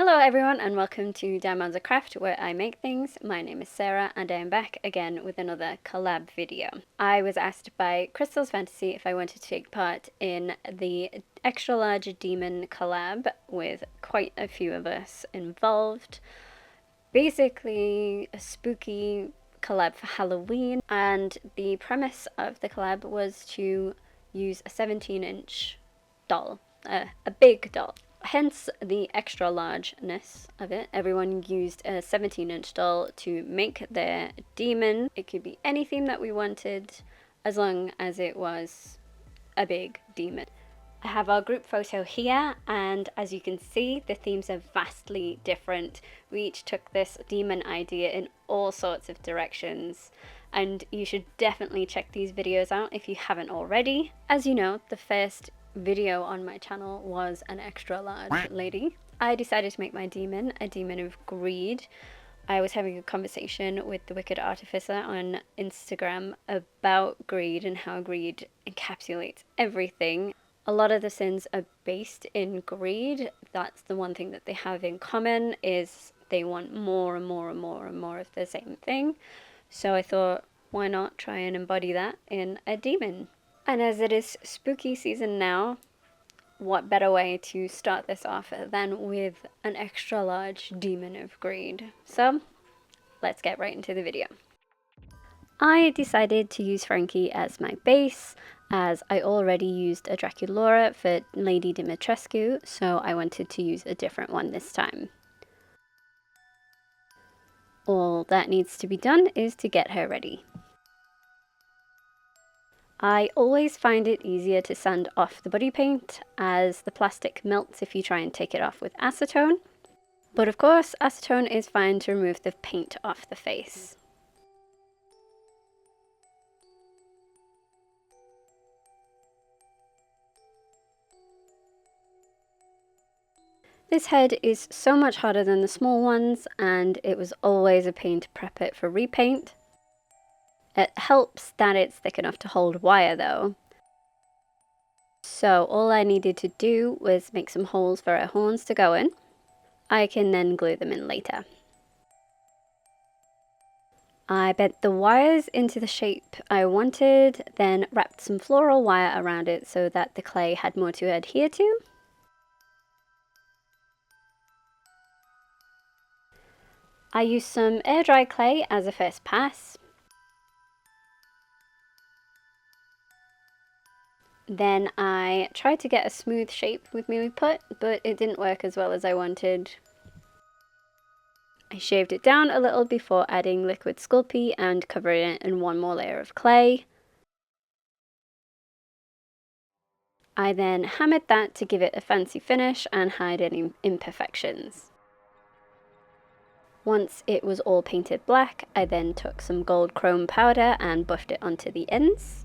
Hello everyone and welcome to Diamonds of Craft, where I make things. My name is Sarah and I am back again with another collab video. I was asked by Krystal's Fantasy if I wanted to take part in the extra large demon collab with quite a few of us involved. Basically a spooky collab for Halloween, and the premise of the collab was to use a 17-inch doll, a big doll. Hence the extra largeness of it. Everyone used a 17-inch doll to make their demon. It could be any theme that we wanted, as long as it was a big demon. I have our group photo here, and as you can see, the themes are vastly different. We each took this demon idea in all sorts of directions, and you should definitely check these videos out if you haven't already. As you know, the first video on my channel was an extra large lady. I decided to make my demon a demon of greed. I was having a conversation with the Wicked Artificer on Instagram about greed and how greed encapsulates everything. A lot of the sins are based in greed. That's the one thing that they have in common, is they want more and more and more and more of the same thing. So I thought, why not try and embody that in a demon? And as it is spooky season now, what better way to start this off than with an extra large demon of greed? So let's get right into the video. I decided to use Frankie as my base, as I already used a Draculaura for Lady Dimitrescu, so I wanted to use a different one this time. All that needs to be done is to get her ready. I always find it easier to sand off the body paint, as the plastic melts if you try and take it off with acetone. But of course, acetone is fine to remove the paint off the face. This head is so much harder than the small ones, and it was always a pain to prep it for repaint. It helps that it's thick enough to hold wire though. So all I needed to do was make some holes for her horns to go in. I can then glue them in later. I bent the wires into the shape I wanted, then wrapped some floral wire around it so that the clay had more to adhere to. I used some air dry clay as a first pass. Then I tried to get a smooth shape with Milliput, but it didn't work as well as I wanted. I shaved it down a little before adding liquid Sculpey and covering it in one more layer of clay. I then hammered that to give it a fancy finish and hide any imperfections. Once it was all painted black, I then took some gold chrome powder and buffed it onto the ends.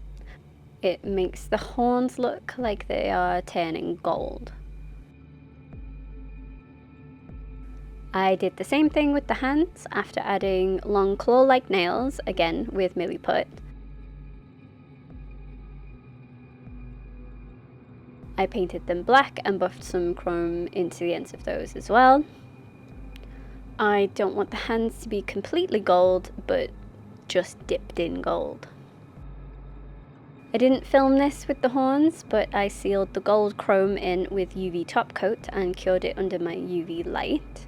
It makes the horns look like they are turning gold. I did the same thing with the hands after adding long claw-like nails, again with Milliput. I painted them black and buffed some chrome into the ends of those as well. I don't want the hands to be completely gold, but just dipped in gold. I didn't film this with the horns, but I sealed the gold chrome in with UV top coat and cured it under my UV light.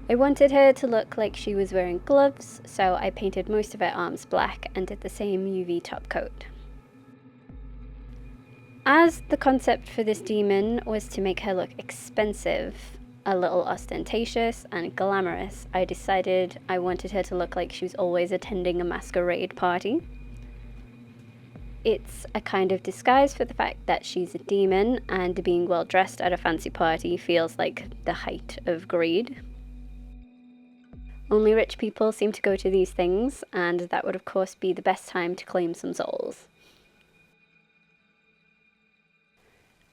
I wanted her to look like she was wearing gloves, so I painted most of her arms black and did the same UV top coat. As the concept for this demon was to make her look expensive, a little ostentatious and glamorous, I decided I wanted her to look like she was always attending a masquerade party. It's a kind of disguise for the fact that she's a demon, and being well dressed at a fancy party feels like the height of greed. Only rich people seem to go to these things, and that would of course be the best time to claim some souls.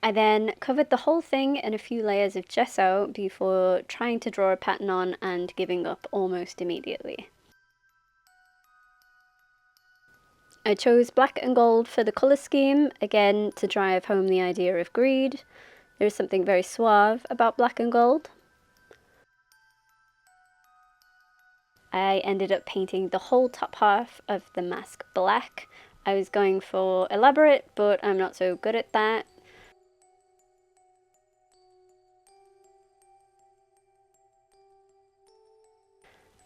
I then covered the whole thing in a few layers of gesso before trying to draw a pattern on and giving up almost immediately. I chose black and gold for the colour scheme, again to drive home the idea of greed. There is something very suave about black and gold. I ended up painting the whole top half of the mask black. I was going for elaborate, but I'm not so good at that.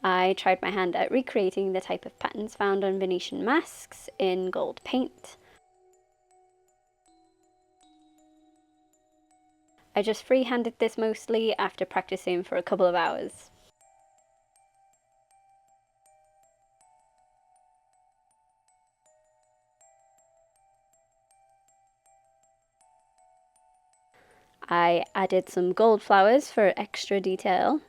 I tried my hand at recreating the type of patterns found on Venetian masks in gold paint. I just freehanded this mostly after practicing for a couple of hours. I added some gold flowers for extra detail.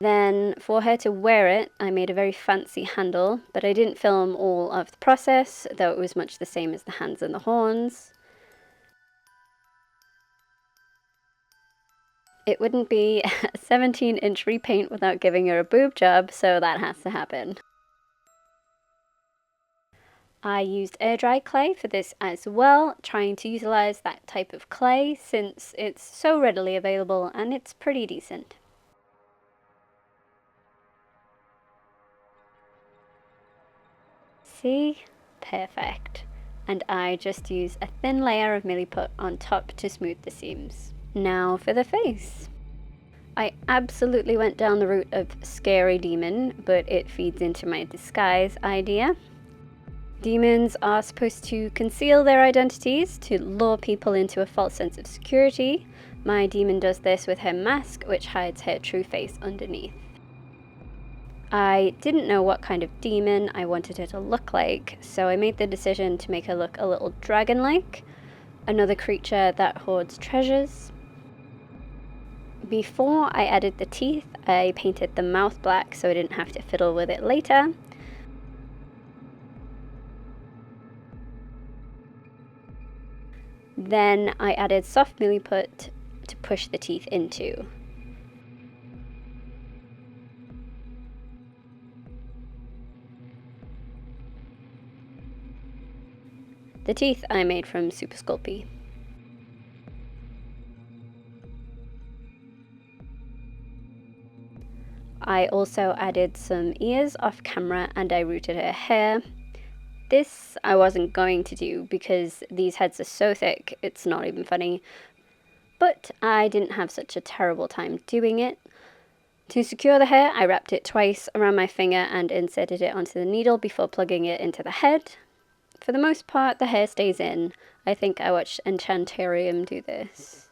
Then for her to wear it, I made a very fancy handle, but I didn't film all of the process, though it was much the same as the hands and the horns. It wouldn't be a 17-inch repaint without giving her a boob job, so that has to happen. I used air dry clay for this as well, trying to utilize that type of clay since it's so readily available and it's pretty decent. See? Perfect. And I just use a thin layer of Milliput on top to smooth the seams. Now for the face. I absolutely went down the route of scary demon, but it feeds into my disguise idea. Demons are supposed to conceal their identities to lure people into a false sense of security. My demon does this with her mask, which hides her true face underneath. I didn't know what kind of demon I wanted her to look like, so I made the decision to make her look a little dragon-like, another creature that hoards treasures. Before I added the teeth, I painted the mouth black so I didn't have to fiddle with it later. Then I added soft Milliput to push the teeth into. The teeth I made from Super Sculpey. I also added some ears off camera and I rooted her hair. This I wasn't going to do because these heads are so thick, it's not even funny. But I didn't have such a terrible time doing it. To secure the hair, I wrapped it twice around my finger and inserted it onto the needle before plugging it into the head. For the most part, the hair stays in. I think I watched Enchantarium do this.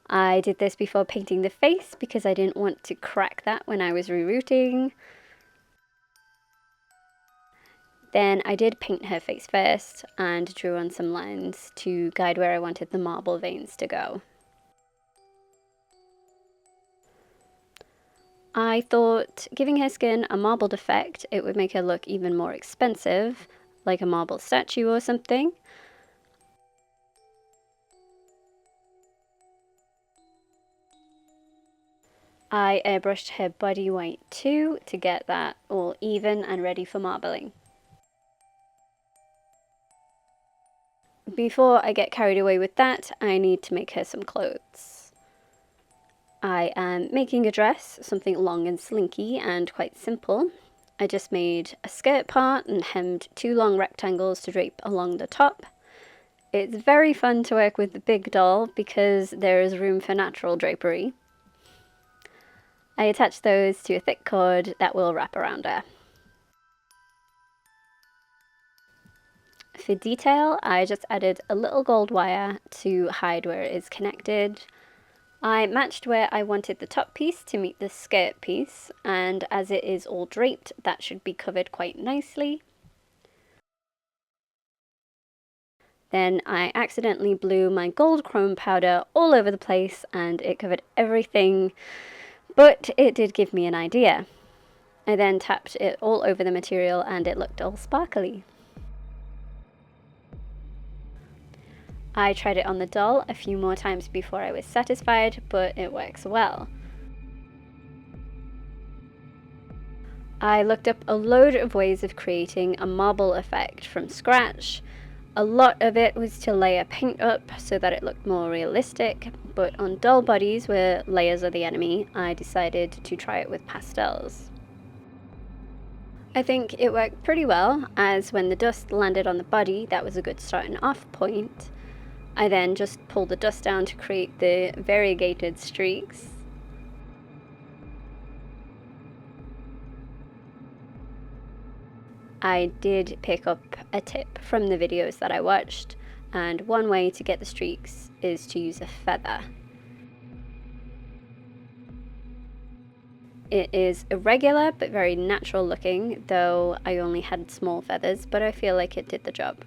I did this before painting the face because I didn't want to crack that when I was rerouting. Then I did paint her face first and drew on some lines to guide where I wanted the marble veins to go. I thought giving her skin a marbled effect, it would make her look even more expensive, like a marble statue or something. I airbrushed her body white too to get that all even and ready for marbling. Before I get carried away with that, I need to make her some clothes. I am making a dress, something long and slinky and quite simple. I just made a skirt part and hemmed 2 long rectangles to drape along the top. It's very fun to work with the big doll because there is room for natural drapery. I attach those to a thick cord that will wrap around her. For detail, I just added a little gold wire to hide where it is connected. I matched where I wanted the top piece to meet the skirt piece, and as it is all draped, that should be covered quite nicely. Then I accidentally blew my gold chrome powder all over the place and it covered everything, but it did give me an idea. I then tapped it all over the material and it looked all sparkly. I tried it on the doll a few more times before I was satisfied, but it works well. I looked up a load of ways of creating a marble effect from scratch. A lot of it was to layer paint up so that it looked more realistic, but on dull bodies where layers are the enemy, I decided to try it with pastels. I think it worked pretty well, as when the dust landed on the body, that was a good starting off point. I then just pulled the dust down to create the variegated streaks. I did pick up a tip from the videos that I watched, and one way to get the streaks is to use a feather. It is irregular but very natural looking, though I only had small feathers, but I feel like it did the job.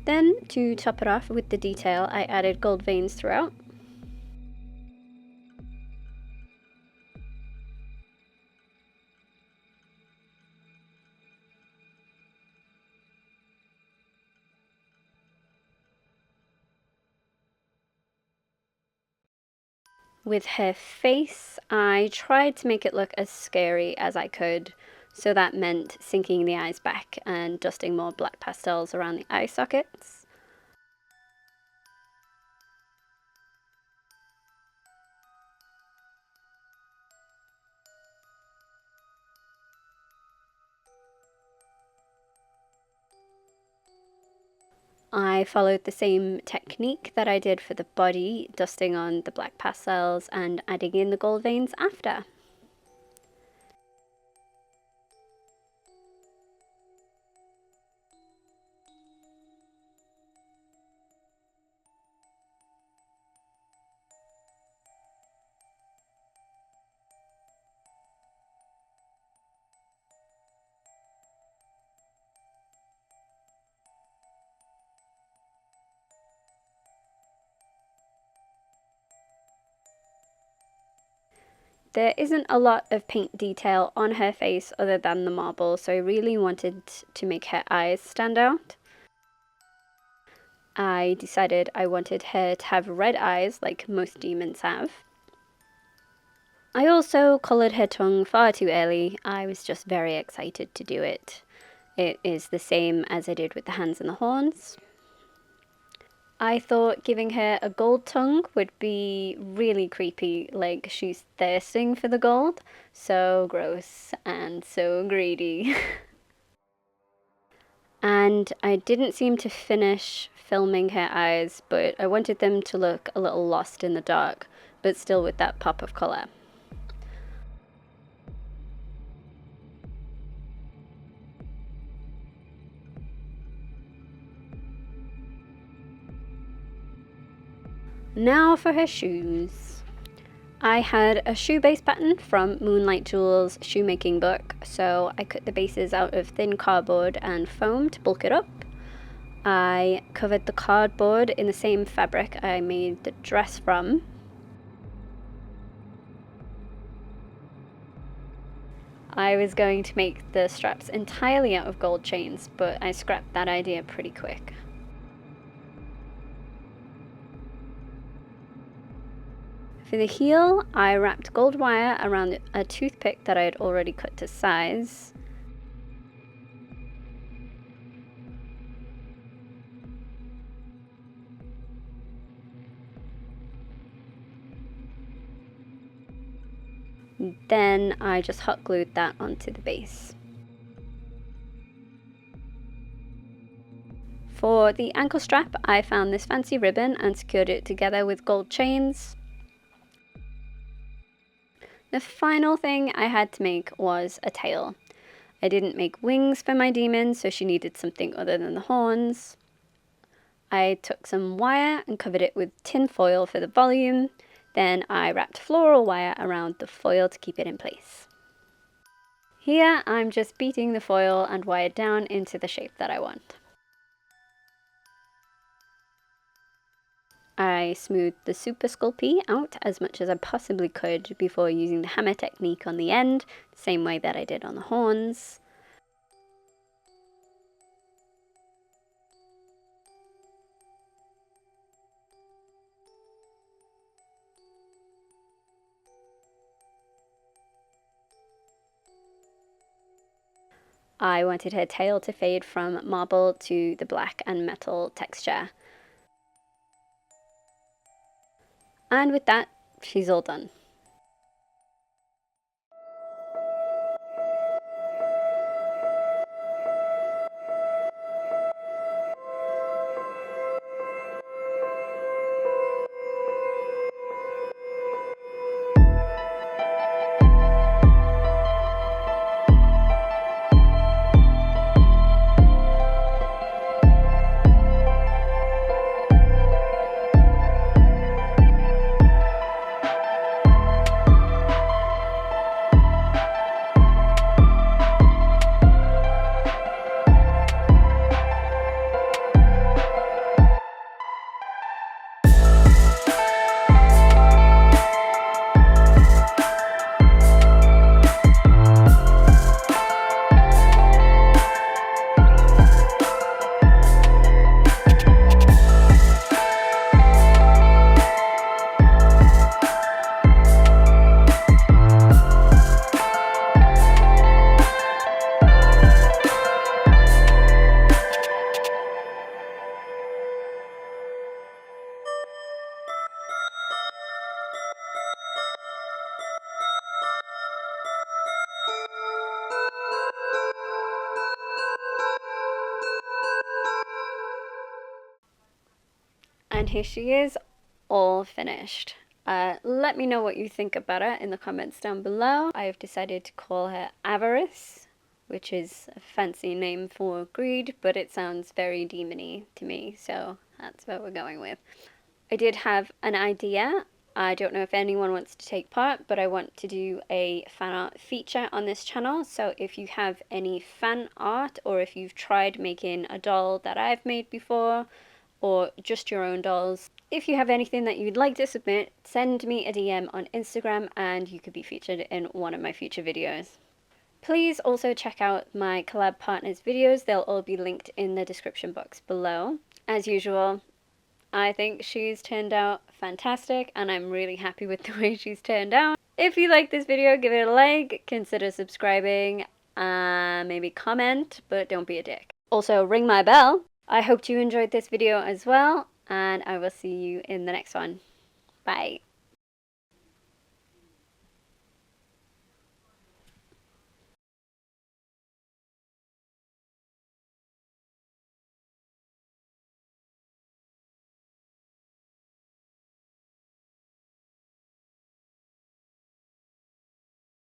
Then, to top it off with the detail, I added gold veins throughout. With her face, I tried to make it look as scary as I could, so that meant sinking the eyes back and dusting more black pastels around the eye sockets. I followed the same technique that I did for the body, dusting on the black pastels and adding in the gold veins after. There isn't a lot of paint detail on her face other than the marble, so I really wanted to make her eyes stand out. I decided I wanted her to have red eyes like most demons have. I also coloured her tongue far too early. I was just very excited to do it. It is the same as I did with the hands and the horns. I thought giving her a gold tongue would be really creepy, like she's thirsting for the gold. So gross and so greedy. And I didn't seem to finish filming her eyes, but I wanted them to look a little lost in the dark, but still with that pop of colour. Now for her shoes. I had a shoe base pattern from Moonlight Jewel's shoemaking book, so I cut the bases out of thin cardboard and foam to bulk it up. I covered the cardboard in the same fabric I made the dress from. I was going to make the straps entirely out of gold chains, but I scrapped that idea pretty quick. For the heel, I wrapped gold wire around a toothpick that I had already cut to size. Then I just hot glued that onto the base. For the ankle strap, I found this fancy ribbon and secured it together with gold chains. The final thing I had to make was a tail. I didn't make wings for my demon, so she needed something other than the horns. I took some wire and covered it with tin foil for the volume. Then I wrapped floral wire around the foil to keep it in place. Here I'm just beating the foil and wire down into the shape that I want. I smoothed the super Sculpey out as much as I possibly could before using the hammer technique on the end, the same way that I did on the horns. I wanted her tail to fade from marble to the black and metal texture. And with that, she's all done. And here she is, all finished. Let me know what you think about her in the comments down below. I have decided to call her Avarice, which is a fancy name for greed, but it sounds very demony to me, so that's what we're going with. I did have an idea. I don't know if anyone wants to take part, but I want to do a fan art feature on this channel. So if you have any fan art, or if you've tried making a doll that I've made before, or just your own dolls, if you have anything that you'd like to submit, send me a DM on Instagram and you could be featured in one of my future videos. Please also check out my collab partners videos. They'll all be linked in the description box below. As usual, I think she's turned out fantastic and I'm really happy with the way she's turned out. If you like this video, give it a like, consider subscribing, maybe comment, but don't be a dick. Also, ring my bell. I hope you enjoyed this video as well, and I will see you in the next one. Bye.